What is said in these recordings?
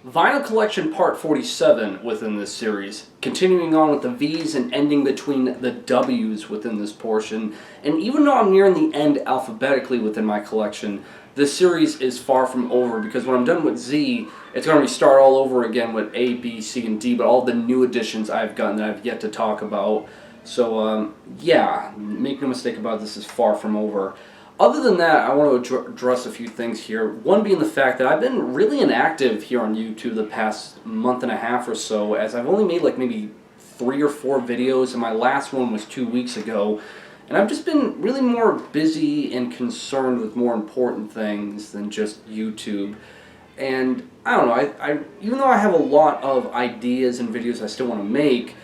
Vinyl Collection Part 47 within this series, continuing on with the V's and ending between the W's within this portion. And even though I'm nearing the end alphabetically within my collection, this series is far from over, because when I'm done with Z, it's going to start all over again with A, B, C, and D, but all the new additions I've gotten that I've yet to talk about. So, yeah, make no mistake about it, this is far from over. Other than that, I want to address a few things here. One being the fact that I've been really inactive here on YouTube the past month and a half or so, as I've only made like maybe 3 or 4 videos, and my last one was 2 weeks ago. And I've just been really more busy and concerned with more important things than just YouTube. And I don't know, even though I have a lot of ideas and videos I still want to make,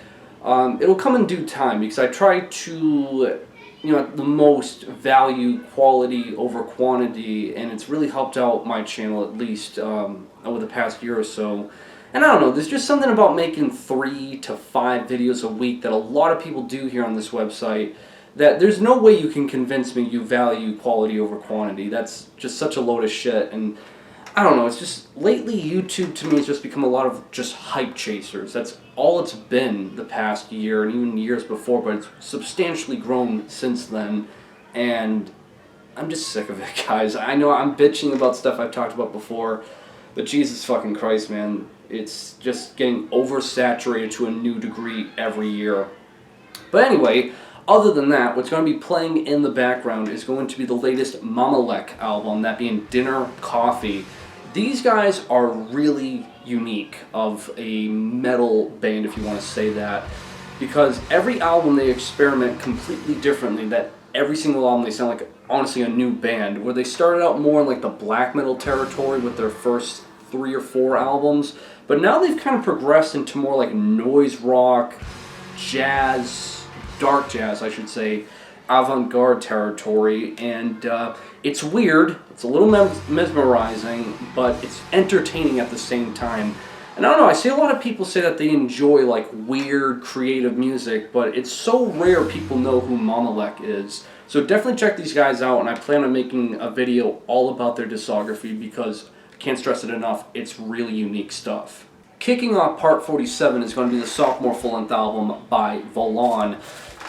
it'll come in due time, because I try to, the most value quality over quantity, and it's really helped out my channel, at least over the past year or so. And I don't know, there's just something about making 3 to 5 videos a week that a lot of people do here on this website, that there's no way you can convince me you value quality over quantity. That's just such a load of shit. And I don't know, it's just, lately YouTube to me has just become a lot of just hype chasers. That's all it's been the past year, and even years before, but it's substantially grown since then. And I'm just sick of it, guys. I know I'm bitching about stuff I've talked about before, but Jesus fucking Christ, man. It's just getting oversaturated to a new degree every year. But anyway, other than that, what's going to be playing in the background is going to be the latest Mamaleck album, that being Dinner Coffee. These guys are really unique of a metal band, if you want to say that, because every album they experiment completely differently. That every single album they sound like, honestly, a new band, where they started out more in like the black metal territory with their first 3 or 4 albums, but now they've kind of progressed into more like noise rock, jazz, dark jazz, I should say, avant-garde territory. And it's weird, it's a little mesmerizing, but it's entertaining at the same time. And I don't know, I see a lot of people say that they enjoy like weird, creative music, but it's so rare people know who Mamaleck is. So definitely check these guys out, and I plan on making a video all about their discography, because I can't stress it enough, it's really unique stuff. Kicking off Part 47 is going to be the sophomore full-length album by Volahn,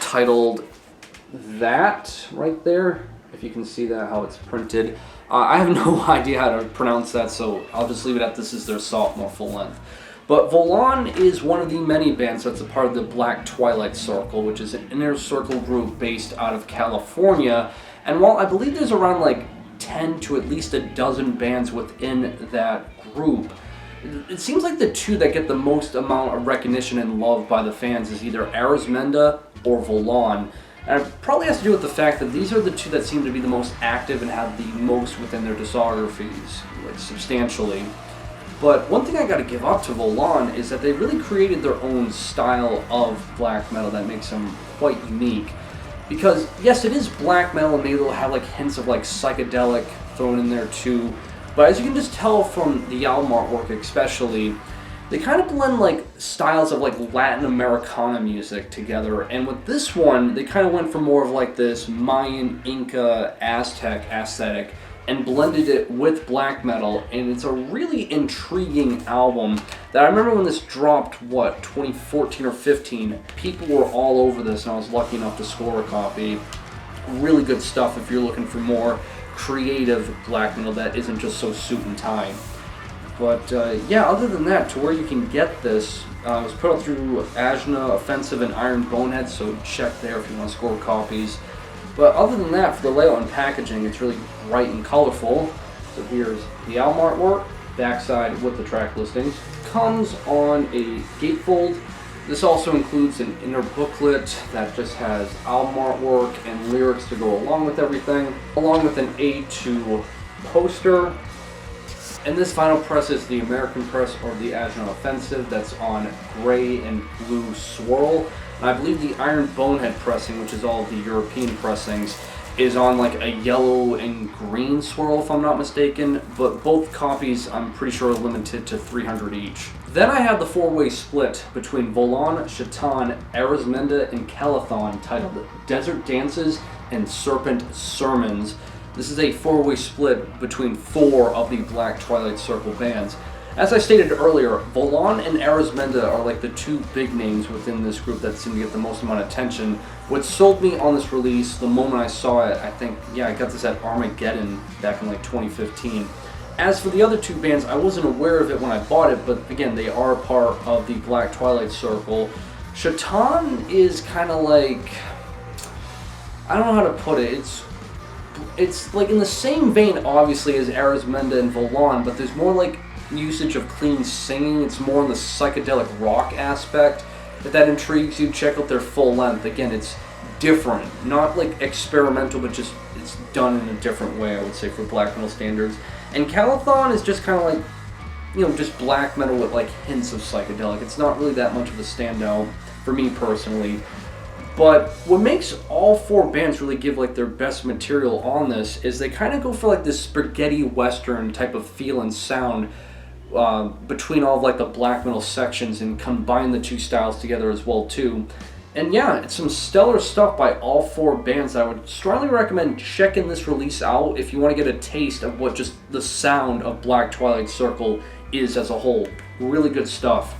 titled That, right there, if you can see that, how it's printed. I have no idea how to pronounce that, so I'll just leave it at this is their sophomore full-length. But Volahn is one of the many bands that's a part of the Twilight Circle, which is an inner circle group based out of California. And while I believe there's around like 10 to at least a dozen bands within that group, it seems like the 2 that get the most amount of recognition and love by the fans is either Arizmenda or Volahn. And it probably has to do with the fact that these are the 2 that seem to be the most active and have the most within their discographies, like substantially. But one thing I gotta give up to Volahn is that they really created their own style of black metal that makes them quite unique. Because yes, it is black metal, and maybe they'll have like hints of like psychedelic thrown in there too. But as you can just tell from the album artwork especially, they kind of blend like styles of like Latin Americana music together. And with this one, they kind of went for more of like this Mayan, Inca, Aztec aesthetic and blended it with black metal. And it's a really intriguing album that I remember when this dropped, 2014 or 15, people were all over this, and I was lucky enough to score a copy. Really good stuff if you're looking for more creative black metal that isn't just so suit and tie. But yeah, other than that, to where you can get this, it was put out through Ajna, Offensive, and Iron Bonehead, so check there if you want to score copies. But other than that, for the layout and packaging, it's really bright and colorful. So here's the album artwork, backside with the track listings. Comes on a gatefold. This also includes an inner booklet that just has album artwork and lyrics to go along with everything, along with an A2 poster. And this vinyl press is the American press, or the Ajna Offensive, that's on gray and blue swirl. And I believe the Iron Bonehead pressing, which is all of the European pressings, is on like a yellow and green swirl, if I'm not mistaken. But both copies, I'm pretty sure, are limited to 300 each. Then I have the 4-way split between Volahn, Shaitan, Arizmenda, and Calathon, titled Desert Dances and Serpent Sermons. This is a 4-way split between 4 of the Twilight Circle bands. As I stated earlier, Volahn and Arizmenda are like the two big names within this group that seem to get the most amount of attention. What sold me on this release, the moment I saw it, I think, yeah, I got this at Armageddon back in like 2015. As for the other two bands, I wasn't aware of it when I bought it, but again, they are part of the Black Twilight Circle. Shaitan is kind of like, I don't know how to put it, it's like in the same vein, obviously, as Arizmenda and Volahn, but there's more like usage of clean singing. It's more in the psychedelic rock aspect. If that intrigues you, check out their full length. Again, it's different, not like experimental, but just it's done in a different way, I would say, for black metal standards. And Calathon is just kind of like, you know, just black metal with like hints of psychedelic. It's not really that much of a standout for me personally. But what makes all four bands really give like their best material on this is they kind of go for like this spaghetti western type of feel and sound between all of like the black metal sections, and combine the two styles together as well too. And yeah, it's some stellar stuff by all four bands. I would strongly recommend checking this release out if you want to get a taste of what just the sound of Black Twilight Circle is as a whole. Really good stuff.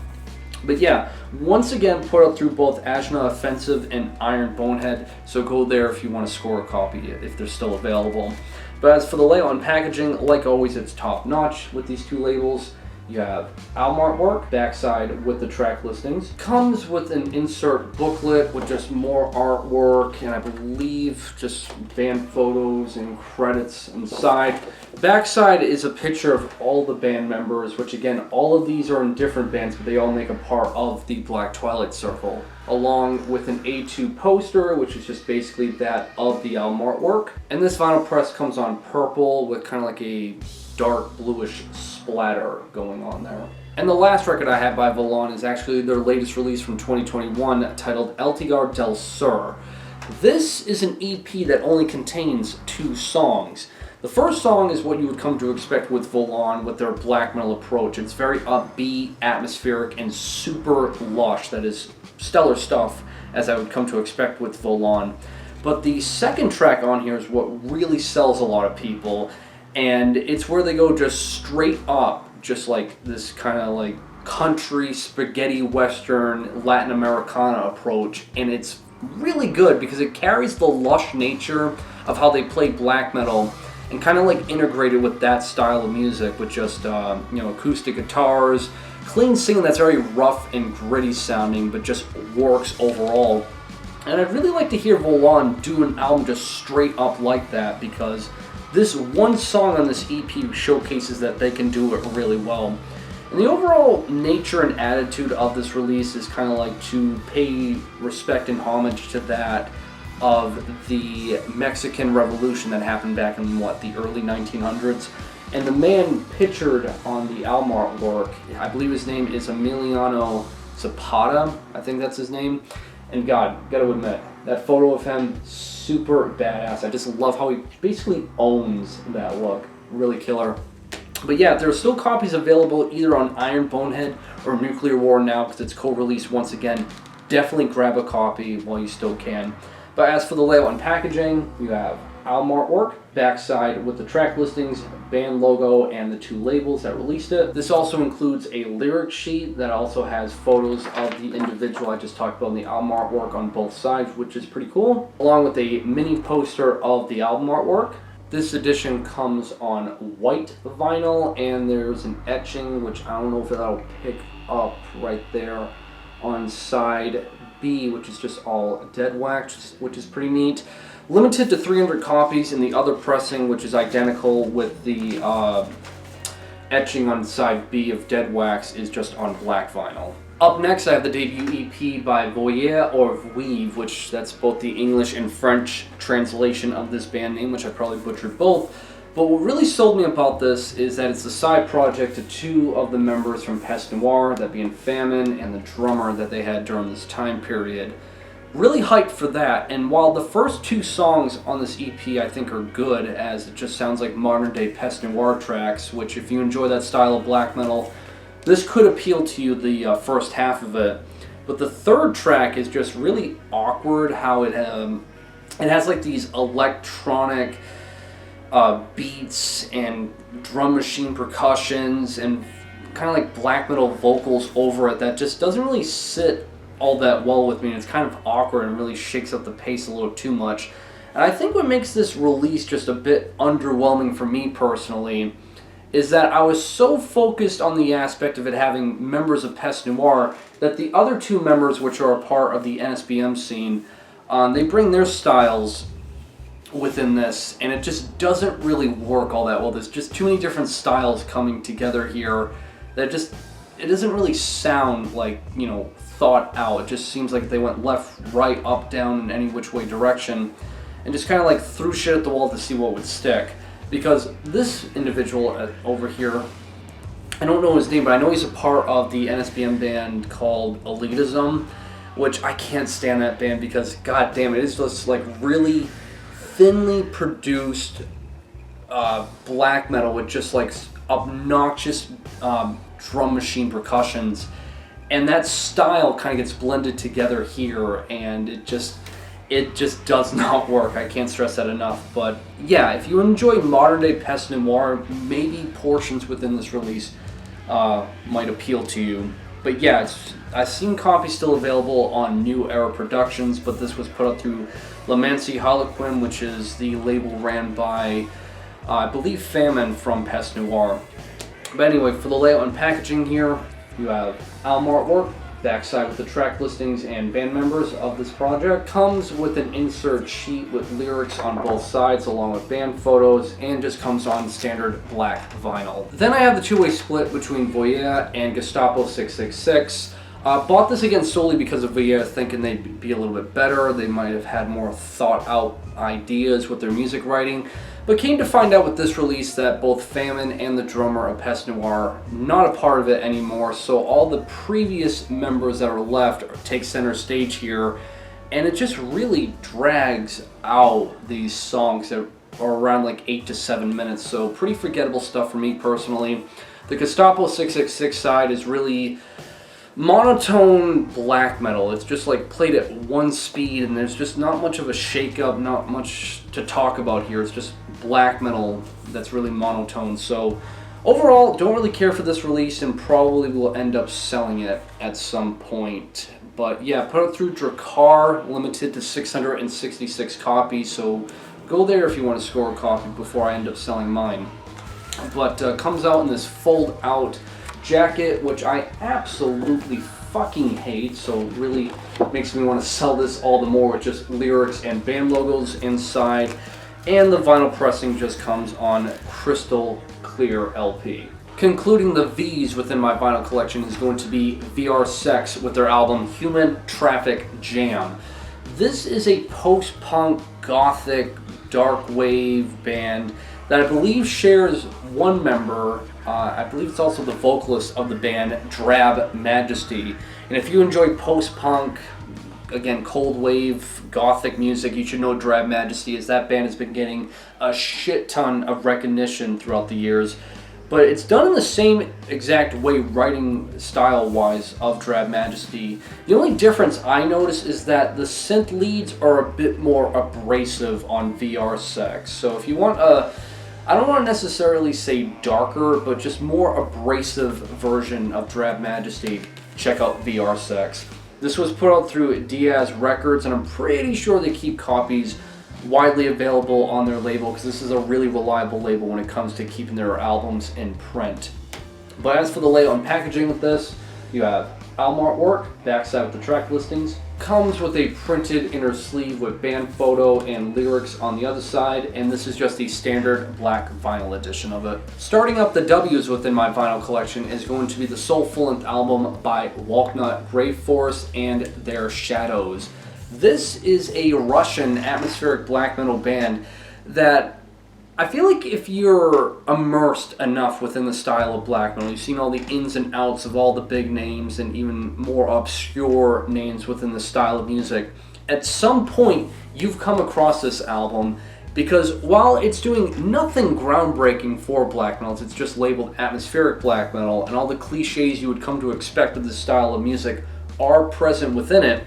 But yeah, once again, put out through both Ajna Offensive and Iron Bonehead, so go there if you want to score a copy if they're still available. But as for the layout and packaging, like always, it's top notch with these two labels. You have album artwork, backside with the track listings. Comes with an insert booklet with just more artwork, and I believe just band photos and credits inside. Backside is a picture of all the band members, which again, all of these are in different bands, but they all make a part of the Black Twilight Circle, along with an A2 poster, which is just basically that of the album artwork. And this vinyl press comes on purple with kind of like a dark bluish splatter going on there. And the last record I have by Volahn is actually their latest release from 2021, titled Eltigar del Sur. This is an EP that only contains 2 songs. The first song is what you would come to expect with Volahn with their black metal approach. It's very upbeat, atmospheric, and super lush. That is stellar stuff, as I would come to expect with Volahn. But the second track on here is what really sells a lot of people, and it's where they go just straight up, just like this kind of like country, spaghetti western, Latin Americana approach, and it's really good because it carries the lush nature of how they play black metal and kind of like integrated with that style of music with just acoustic guitars, clean singing that's very rough and gritty sounding, but just works overall. And I'd really like to hear Volahn do an album just straight up like that, because this one song on this EP showcases that they can do it really well. And the overall nature and attitude of this release is kind of like to pay respect and homage to that of the Mexican Revolution that happened back in, the early 1900s. And the man pictured on the album artwork, I believe his name is Emiliano Zapata, I think that's his name. And God, gotta admit, that photo of him, super badass. I just love how he basically owns that look. Really killer. But yeah, there are still copies available either on Iron Bonehead or Nuclear War now, because it's co-released once again. Definitely grab a copy while you still can. But as for the layout and packaging, you have album artwork, backside with the track listings, band logo, and the 2 labels that released it. This also includes a lyric sheet that also has photos of the individual I just talked about in the album artwork on both sides, which is pretty cool, along with a mini poster of the album artwork. This edition comes on white vinyl, and there's an etching, which I don't know if that'll pick up right there on side B, which is just all dead wax, which is pretty neat. Limited to 300 copies in the other pressing, which is identical with the etching on side B of dead wax, is just on black vinyl. Up next, I have the debut EP by Voya or Vouïvre, which that's both the English and French translation of this band name, which I probably butchered both. But what really sold me about this is that it's a side project to 2 of the members from Peste Noire, that being Famine and the drummer that they had during this time period. Really hyped for that, and while the first 2 songs on this EP I think are good, as it just sounds like modern day Peste Noire tracks, which if you enjoy that style of black metal, this could appeal to you, the first half of it. But the third track is just really awkward, how it has like these electronic beats and drum machine percussions and kind of like black metal vocals over it that just doesn't really sit all that well with me. It's kind of awkward and really shakes up the pace a little too much. And I think what makes this release just a bit underwhelming for me personally is that I was so focused on the aspect of it having members of Pest Noir that the other two members, which are a part of the NSBM scene, they bring their styles within this, and it just doesn't really work all that well. There's just too many different styles coming together here that it doesn't really sound like, you know, thought out. It just seems like they went left, right, up, down, in any which way direction, and just kind of like threw shit at the wall to see what would stick. Because this individual over here, I don't know his name, but I know he's a part of the NSBM band called Elitism, which I can't stand that band because, god damn it, it's just like really thinly produced black metal with just like obnoxious drum machine percussions, and that style kind of gets blended together here, and it just does not work. I can't stress that enough. But yeah, if you enjoy modern day Pest Noir, maybe portions within this release might appeal to you. But yeah, I've seen copies still available on New Era Productions, but this was put out through Lamancy Harlequin, which is the label ran by, I believe, Famine from Pest Noir. But anyway, for the layout and packaging here, you have album artwork, backside with the track listings and band members of this project. Comes with an insert sheet with lyrics on both sides along with band photos, and just comes on standard black vinyl. Then I have the two-way split between Voya and Gestapo 666. Bought this again solely because of Voya, thinking they'd be a little bit better. They might have had more thought out ideas with their music writing. But came to find out with this release that both Famine and the drummer of Pest Noir are not a part of it anymore, so all the previous members that are left take center stage here, and it just really drags out these songs that are around like 8 to 7 minutes, so pretty forgettable stuff for me personally. The Gestapo 666 side is really monotone black metal. It's just like played at one speed, and there's just not much of a shake-up, not much to talk about here. It's just black metal that's really monotone. So overall, don't really care for this release, and probably will end up selling it at some point. But yeah, put it through Drakkar, limited to 666 copies, so go there if you want to score a copy before I end up selling mine. But comes out in this fold-out jacket, which I absolutely fucking hate, so really makes me want to sell this all the more with just lyrics and band logos inside. And the vinyl pressing just comes on crystal clear LP. Concluding the V's within my vinyl collection is going to be VR Sex with their album Human Traffic Jam. This is a post-punk, gothic, dark wave band that I believe shares one member. I believe it's also the vocalist of the band, Drab Majesty. And if you enjoy post-punk, again, cold wave, gothic music, you should know Drab Majesty, as that band has been getting a shit ton of recognition throughout the years. But it's done in the same exact way, writing style-wise, of Drab Majesty. The only difference I notice is that the synth leads are a bit more abrasive on VR Sex. So if you want a, I don't want to necessarily say darker, but just more abrasive version of Drab Majesty, check out VR Sex. This was put out through Diaz Records, and I'm pretty sure they keep copies widely available on their label, because this is a really reliable label when it comes to keeping their albums in print. But as for the layout and packaging with this, you have album artwork, backside with the track listings. Comes with a printed inner sleeve with band photo and lyrics on the other side, and this is just the standard black vinyl edition of it. Starting up the W's within my vinyl collection is going to be the Soulful album by Walknut, Grave Force, and Their Shadows. This is a Russian atmospheric black metal band that I feel like if you're immersed enough within the style of black metal, you've seen all the ins and outs of all the big names and even more obscure names within the style of music, at some point you've come across this album, because while it's doing nothing groundbreaking for black metal, it's just labeled atmospheric black metal, and all the cliches you would come to expect of this style of music are present within it.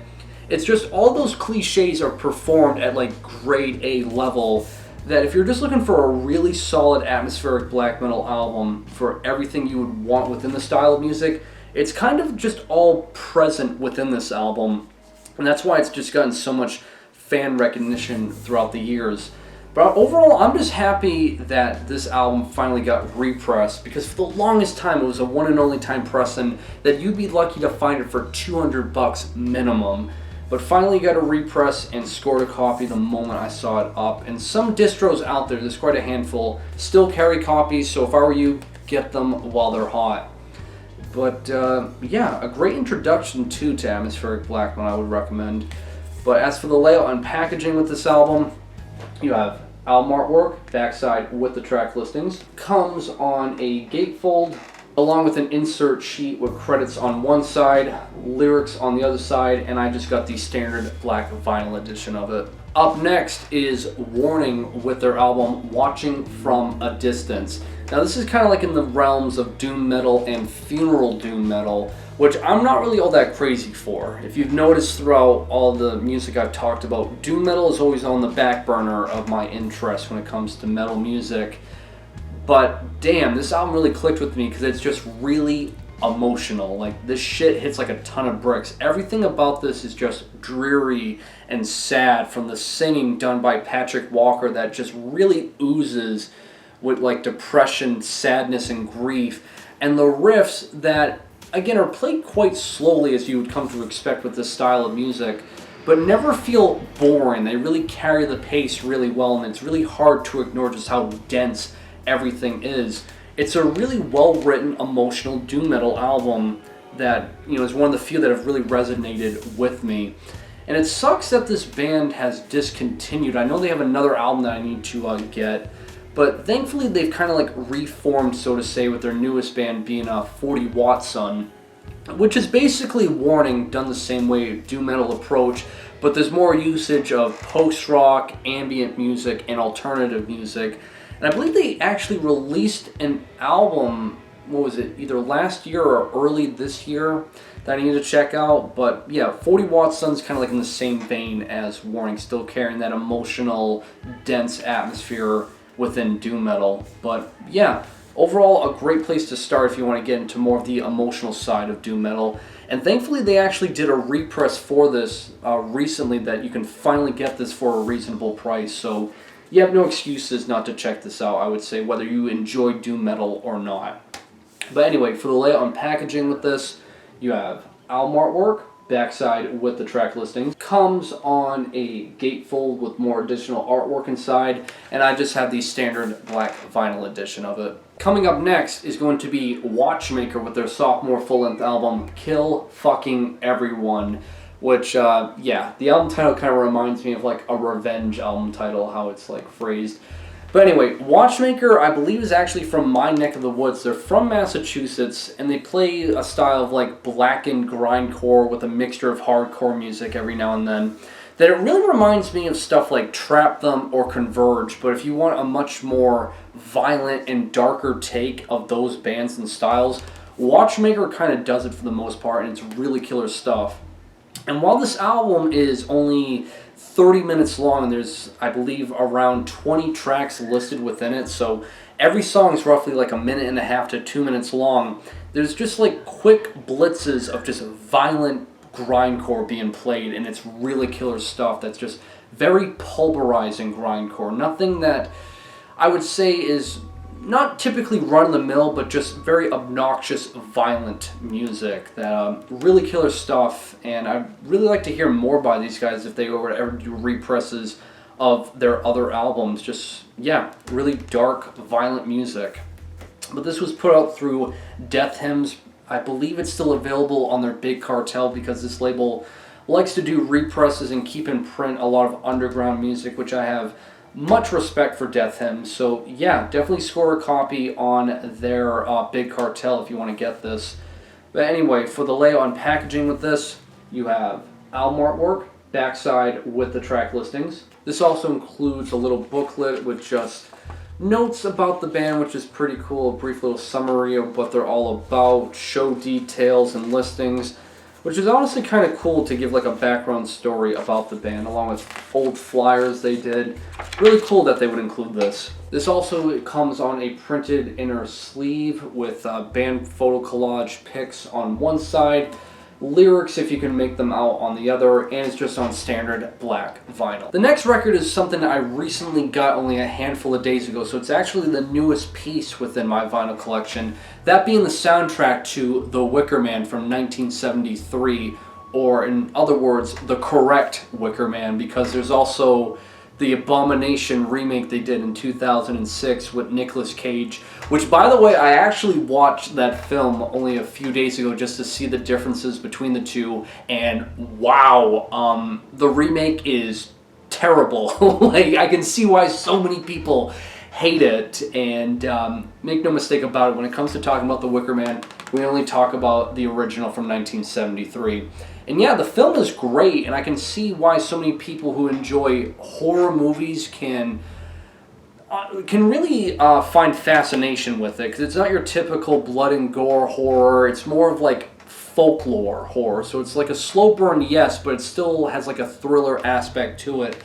It's just all those cliches are performed at like grade A level, that if you're just looking for a really solid atmospheric black metal album for everything you would want within the style of music, it's kind of just all present within this album, and that's why it's just gotten so much fan recognition throughout the years. But overall, I'm just happy that this album finally got repressed, because for the longest time it was a one and only time pressing that you'd be lucky to find it for $200 minimum. But finally got a repress and scored a copy the moment I saw it up. And some distros out there, there's quite a handful, still carry copies, so if I were you, get them while they're hot. But yeah, a great introduction too to atmospheric black metal I would recommend. But as for the layout and packaging with this album, you have album artwork, backside with the track listings. Comes on a gatefold, along with an insert sheet with credits on one side, lyrics on the other side, and I just got the standard black vinyl edition of it. Up next is Warning with their album Watching from a Distance. Now this is kind of like in the realms of doom metal and funeral doom metal, which I'm not really all that crazy for. If you've noticed throughout all the music I've talked about, doom metal is always on the back burner of my interest when it comes to metal music. But damn, this album really clicked with me because it's just really emotional. Like, this shit hits like a ton of bricks. Everything about this is just dreary and sad, from the singing done by Patrick Walker that just really oozes with like depression, sadness, and grief. And the riffs that, again, are played quite slowly as you would come to expect with this style of music, but never feel boring. They really carry the pace really well, and it's really hard to ignore just how dense everything is. It's a really well-written, emotional doom metal album that, you know, is one of the few that have really resonated with me. And it sucks that this band has discontinued. I know they have another album that I need to get, but thankfully they've kind of like reformed, so to say, with their newest band being 40 Watt Sun, which is basically Warning done the same way, doom metal approach, but there's more usage of post-rock, ambient music, and alternative music. And I believe they actually released an album, what was it, either last year or early this year, that I need to check out. But yeah, 40 Watt Sun's kind of like in the same vein as Warning, still carrying that emotional, dense atmosphere within doom metal. But yeah, overall a great place to start if you want to get into more of the emotional side of doom metal. And thankfully they actually did a repress for this recently that you can finally get this for a reasonable price. So you have no excuses not to check this out, I would say, whether you enjoy doom metal or not. But anyway, for the layout and packaging with this, you have album artwork, backside with the track listings. Comes on a gatefold with more additional artwork inside, and I just have the standard black vinyl edition of it. Coming up next is going to be Watchmaker with their sophomore full-length album, Kill Fucking Everyone. Which, yeah, the album title kind of reminds me of like a revenge album title, how it's like phrased. But anyway, Watchmaker, I believe, is actually from my neck of the woods. They're from Massachusetts, and they play a style of like blackened grindcore with a mixture of hardcore music every now and then. That it really reminds me of stuff like Trap Them or Converge, but if you want a much more violent and darker take of those bands and styles, Watchmaker kind of does it for the most part, and it's really killer stuff. And while this album is only 30 minutes long, and there's, I believe, around 20 tracks listed within it, so every song is roughly like a minute and a half to 2 minutes long, there's just like quick blitzes of just violent grindcore being played, and it's really killer stuff that's just very pulverizing grindcore. Nothing that I would say is not typically run-of-the-mill, but just very obnoxious, violent music. That really killer stuff, and I'd really like to hear more by these guys if they were to ever do represses of their other albums. Just, yeah, really dark, violent music. But this was put out through Death Hymns. I believe it's still available on their big cartel, because this label likes to do represses and keep in print a lot of underground music, which I have much respect for Death Hymns. So yeah, definitely score a copy on their big cartel if you want to get this. But anyway, for the layout and packaging with this, you have album artwork, backside with the track listings. This also includes a little booklet with just notes about the band, which is pretty cool. A brief little summary of what they're all about, show details and listings. which is honestly kind of cool to give like a background story about the band, along with old flyers they did. Really cool that they would include this. This also comes on a printed inner sleeve with band photo collage pics on one side, lyrics if you can make them out on the other, and it's just on standard black vinyl. The next record is something I recently got only a handful of days ago, so it's actually the newest piece within my vinyl collection, that being the soundtrack to The Wicker Man from 1973, or in other words, the correct Wicker Man, because there's also the Abomination remake they did in 2006 with Nicolas Cage, which, by the way, I actually watched that film only a few days ago just to see the differences between the two, and wow, the remake is terrible. Like, I can see why so many people hate it, and make no mistake about it, when it comes to talking about The Wicker Man, we only talk about the original from 1973. And yeah, the film is great, and I can see why so many people who enjoy horror movies can really find fascination with it, because it's not your typical blood and gore horror. It's more of like folklore horror, so it's like a slow burn, yes, but it still has like a thriller aspect to it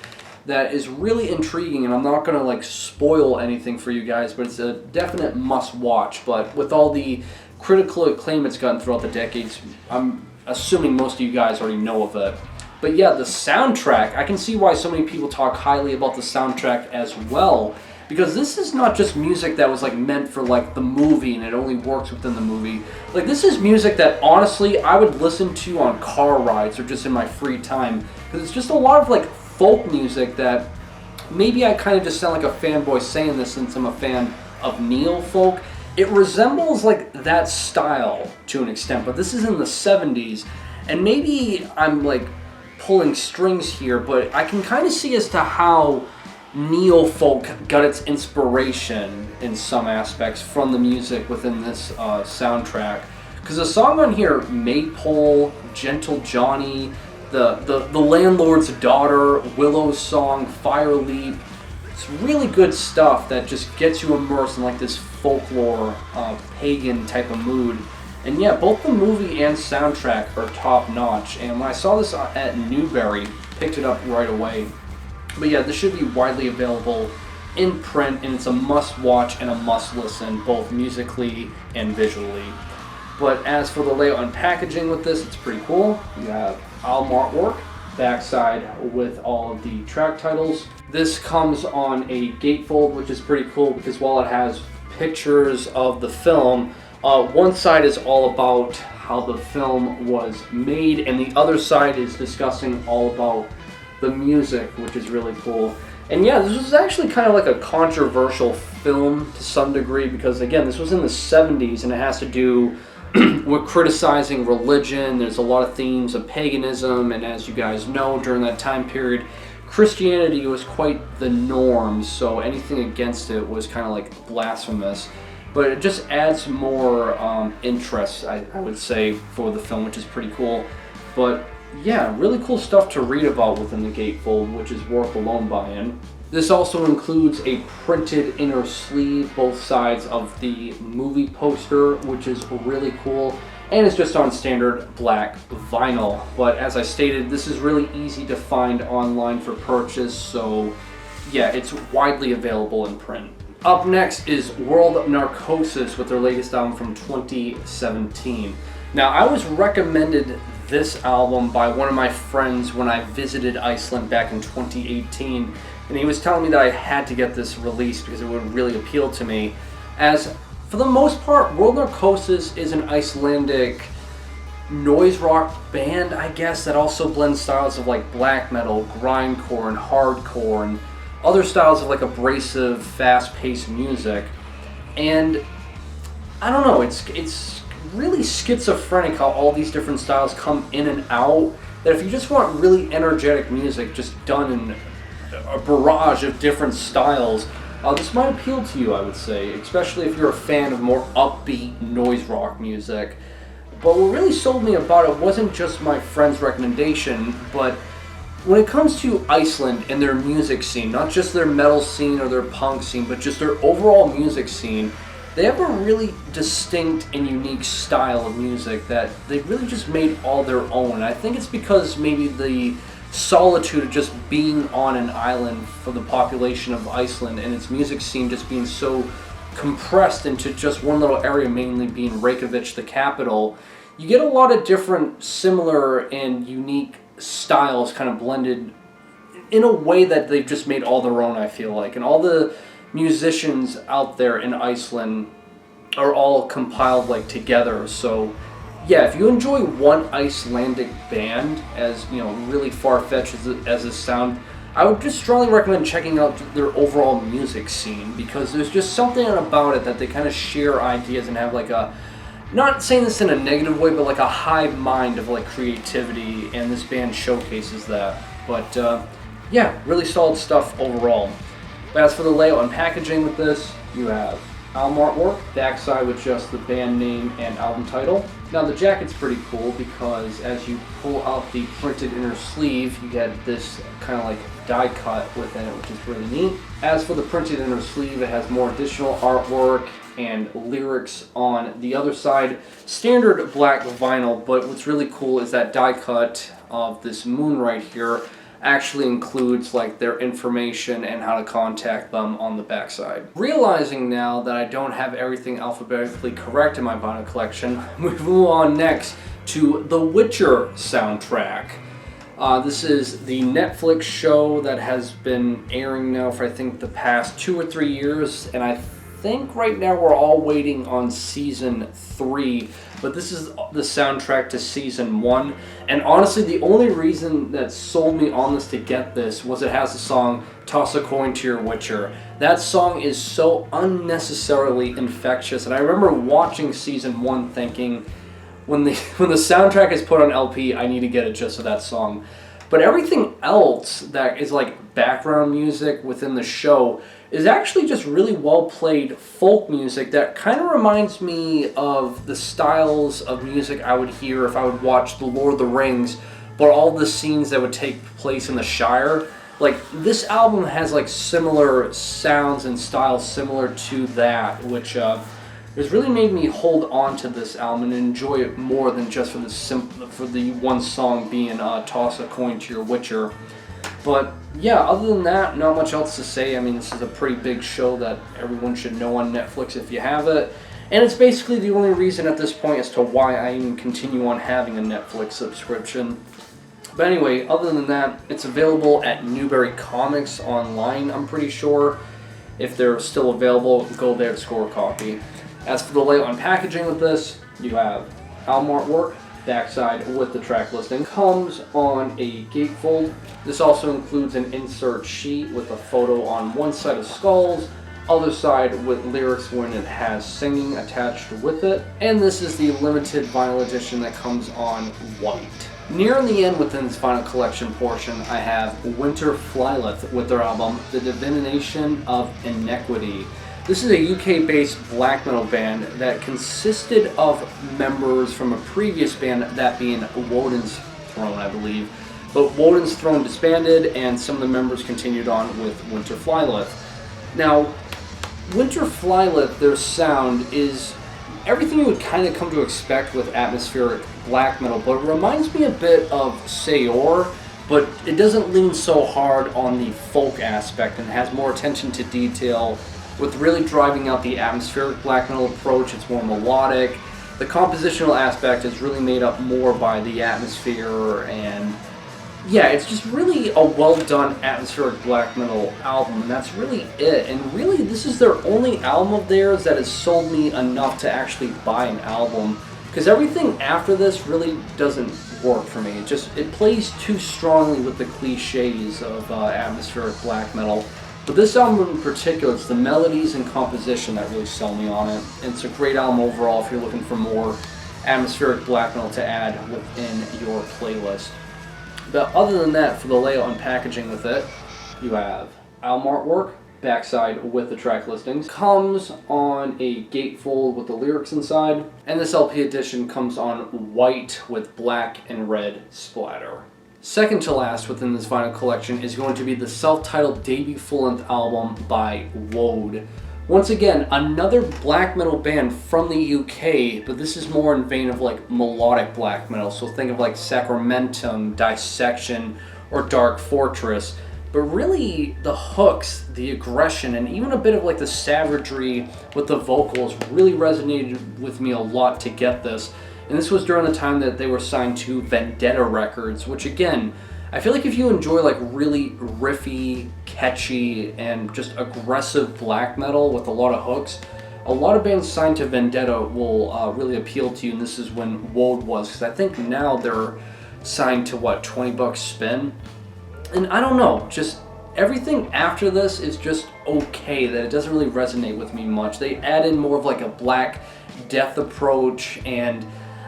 that is really intriguing, and I'm not going to like spoil anything for you guys, but it's a definite must watch. But with all the critical acclaim it's gotten throughout the decades, I'm assuming most of you guys already know of it. But yeah, the soundtrack, I can see why so many people talk highly about the soundtrack as well, because this is not just music that was like meant for like the movie and it only works within the movie. Like, this is music that honestly I would listen to on car rides or just in my free time, because it's just a lot of like folk music that maybe I kind of just sound like a fanboy saying this since I'm a fan of neo folk. It resembles like that style to an extent, but this is in the 70s, and maybe I'm like pulling strings here, but I can kind of see as to how neo-folk got its inspiration in some aspects from the music within this soundtrack. Because the song on here, Maypole, Gentle Johnny, the Landlord's Daughter, Willow's Song, Fire Leap, it's really good stuff that just gets you immersed in like this folklore, pagan type of mood. And yeah, both the movie and soundtrack are top notch, and when I saw this at Newberry, picked it up right away. But yeah, this should be widely available in print, and it's a must watch and a must listen, both musically and visually. But as for the layout and packaging with this, it's pretty cool. You have album artwork, backside with all of the track titles. This comes on a gatefold, which is pretty cool because while it has pictures of the film, one side is all about how the film was made, and the other side is discussing all about the music, which is really cool. And yeah, this was actually kind of like a controversial film to some degree, because again, this was in the 70s and it has to do with criticizing religion. There's a lot of themes of paganism, and as you guys know, during that time period, Christianity was quite the norm, so anything against it was kind of like blasphemous. But it just adds more interest, I would say, for the film, which is pretty cool. But yeah, really cool stuff to read about within the gatefold, which is worth a lone buy-in. This also includes a printed inner sleeve, both sides of the movie poster, which is really cool. And it's just on standard black vinyl. But as I stated, this is really easy to find online for purchase, so yeah, it's widely available in print. Up next is World Narcosis with their latest album from 2017. Now, I was recommended this album by one of my friends when I visited Iceland back in 2018, and he was telling me that I had to get this released because it would really appeal to me. As for the most part, World Narcosis is an Icelandic noise rock band, I guess, that also blends styles of like black metal, grindcore, and hardcore, and other styles of like abrasive, fast-paced music. And I don't know, it's really schizophrenic how all these different styles come in and out, that if you just want really energetic music just done in a barrage of different styles, this might appeal to you, I would say, especially if you're a fan of more upbeat noise rock music. But what really sold me about it wasn't just my friend's recommendation, but when it comes to Iceland and their music scene, not just their metal scene or their punk scene, but just their overall music scene, They have a really distinct and unique style of music that they really just made all their own. I think it's because maybe the solitude of just being on an island for the population of Iceland and its music scene just being so compressed into just one little area, mainly being Reykjavik, the capital. You get a lot of different similar and unique styles kind of blended in a way that they've just made all their own, I feel like. And all the musicians out there in Iceland are all compiled like together. So yeah, if you enjoy one Icelandic band, as you know, really far-fetched as this sound, I would just strongly recommend checking out their overall music scene, because there's just something about it that they kind of share ideas and have like a, not saying this in a negative way, but like a hive mind of like creativity, and this band showcases that. But yeah, really solid stuff overall. But as for the layout and packaging with this, you have album artwork, backside with just the band name and album title. Now the jacket's pretty cool because as you pull out the printed inner sleeve, you get this kind of like die cut within it, which is really neat. As for the printed inner sleeve, it has more additional artwork and lyrics on the other side. Standard black vinyl, but what's really cool is that die cut of this moon right here actually includes like their information and how to contact them on the backside. Realizing now that I don't have everything alphabetically correct in my vinyl collection, we move on next to the Witcher soundtrack. This is the Netflix show that has been airing now for I think the past 2 or 3 years, and I think right now we're all waiting on season 3, but this is the soundtrack to season 1. And honestly, the only reason that sold me on this to get this was it has the song Toss a Coin to Your Witcher. That song is so unnecessarily infectious, and I remember watching season 1 thinking, when the soundtrack is put on LP, I need to get it just for that song. But everything else that is like background music within the show is actually just really well played folk music that kind of reminds me of the styles of music I would hear if I would watch The Lord of the Rings, but all the scenes that would take place in the Shire. Like, this album has like similar sounds and styles similar to that, which has really made me hold on to this album and enjoy it more than just for the one song being Toss a Coin to Your Witcher. But yeah, other than that, not much else to say. I mean, this is a pretty big show that everyone should know on Netflix if you have it. And it's basically the only reason at this point as to why I even continue on having a Netflix subscription. But anyway, other than that, it's available at Newberry Comics online, I'm pretty sure. If they're still available, go there to score a copy. As for the layout and packaging with this, you have album artwork, backside with the track listing. Comes on a gatefold. This also includes an insert sheet with a photo on one side of skulls, other side with lyrics when it has singing attached with it. And this is the limited vinyl edition that comes on white. Near the end within this vinyl collection portion, I have Winterfrylleth with their album, The Divination of Iniquity. This is a UK-based black metal band that consisted of members from a previous band, that being Woden's Throne, I believe. But Woden's Throne disbanded, and some of the members continued on with Winterfylleth. Now, Winterfylleth, their sound is everything you would kind of come to expect with atmospheric black metal, but it reminds me a bit of Sayor, but it doesn't lean so hard on the folk aspect and has more attention to detail, with really driving out the atmospheric black metal approach. It's more melodic. The compositional aspect is really made up more by the atmosphere, and yeah, it's just really a well done atmospheric black metal album, and that's really it. And really, this is their only album of theirs that has sold me enough to actually buy an album, because everything after this really doesn't work for me. It plays too strongly with the cliches of atmospheric black metal. But this album in particular, it's the melodies and composition that really sell me on it. And it's a great album overall if you're looking for more atmospheric black metal to add within your playlist. But other than that, for the layout and packaging with it, you have album artwork, backside with the track listings. Comes on a gatefold with the lyrics inside. And this LP edition comes on white with black and red splatter. Second to last within this vinyl collection is going to be the self-titled debut full-length album by Wode. Once again, another black metal band from the UK, but this is more in vein of like melodic black metal. So think of like Sacramentum, Dissection, or Dark Fortress. But really, the hooks, the aggression, and even a bit of like the savagery with the vocals really resonated with me a lot to get this. And this was during the time that they were signed to Vendetta Records, which again, I feel like if you enjoy like really riffy, catchy, and just aggressive black metal with a lot of hooks, a lot of bands signed to Vendetta will really appeal to you, and this is when Wold was, because I think now they're signed to what, $20 spin? And I don't know, just everything after this is just okay, that it doesn't really resonate with me much. They add in more of like a black death approach, and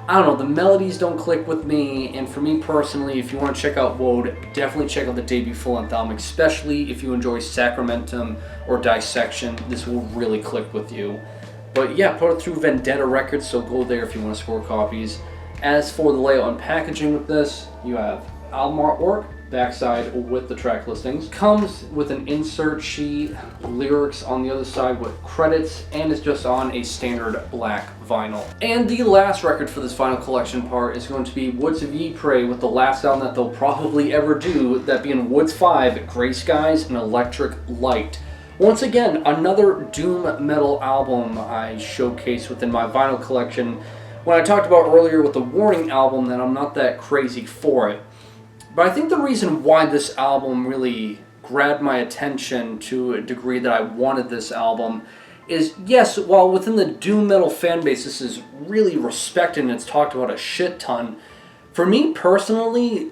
I don't know, the melodies don't click with me. And for me personally, if you want to check out Wode, definitely check out the debut full-length album, especially if you enjoy Sacramentum or Dissection. This will really click with you. But yeah, put it through Vendetta Records, so go there if you want to score copies. As for the layout and packaging with this, you have album artwork, backside with the track listings. Comes with an insert sheet, lyrics on the other side with credits, and is just on a standard black vinyl. And the last record for this final collection part is going to be Woods of Ypres, with the last album that they'll probably ever do, that being Woods 5, Grey Skies and Electric Light. Once again, another doom metal album I showcased within my vinyl collection when I talked about earlier with the Warning album that I'm not that crazy for it. But I think the reason why this album really grabbed my attention to a degree that I wanted this album is, yes, while within the doom metal fan base this is really respected and it's talked about a shit ton, for me personally,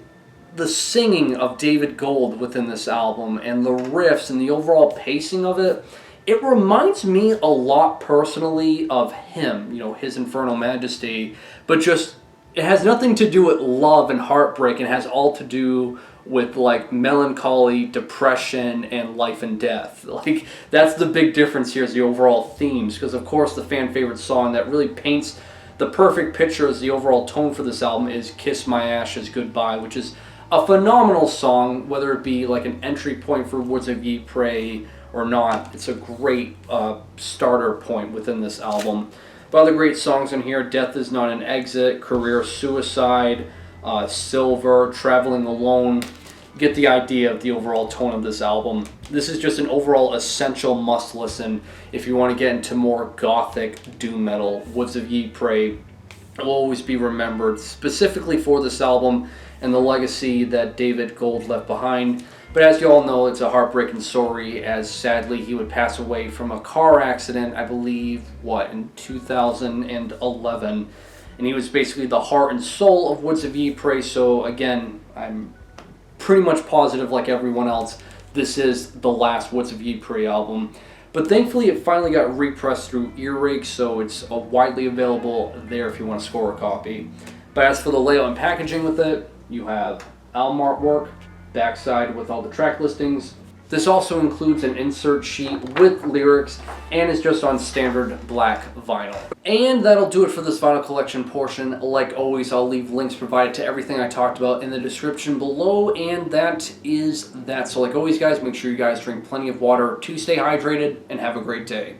the singing of David Gold within this album and the riffs and the overall pacing of it, it reminds me a lot personally of him, you know, His Infernal Majesty, but just it has nothing to do with love and heartbreak. It has all to do with like melancholy, depression, and life and death. Like that's the big difference here, is the overall themes. Because of course the fan favorite song that really paints the perfect picture as the overall tone for this album is Kiss My Ashes Goodbye, which is a phenomenal song, whether it be like an entry point for Woods of Ypres or not. It's a great starter point within this album. But other great songs in here: Death Is Not an Exit, Career Suicide, Silver, Traveling Alone. You get the idea of the overall tone of this album. This is just an overall essential must listen if you want to get into more gothic doom metal. Woods of Ypres will always be remembered specifically for this album and the legacy that David Gold left behind. But as you all know, it's a heartbreaking story, as sadly he would pass away from a car accident, I believe, in 2011. And he was basically the heart and soul of Woods of Ypres, so again, I'm pretty much positive, like everyone else, this is the last Woods of Ypres album. But thankfully it finally got repressed through Earache, so it's widely available there if you want to score a copy. But as for the layout and packaging with it, you have album artwork, backside with all the track listings. This also includes an insert sheet with lyrics and is just on standard black vinyl. And that'll do it for this vinyl collection portion. Like always, I'll leave links provided to everything I talked about in the description below, and that is that. So like always guys, make sure you guys drink plenty of water to stay hydrated and have a great day.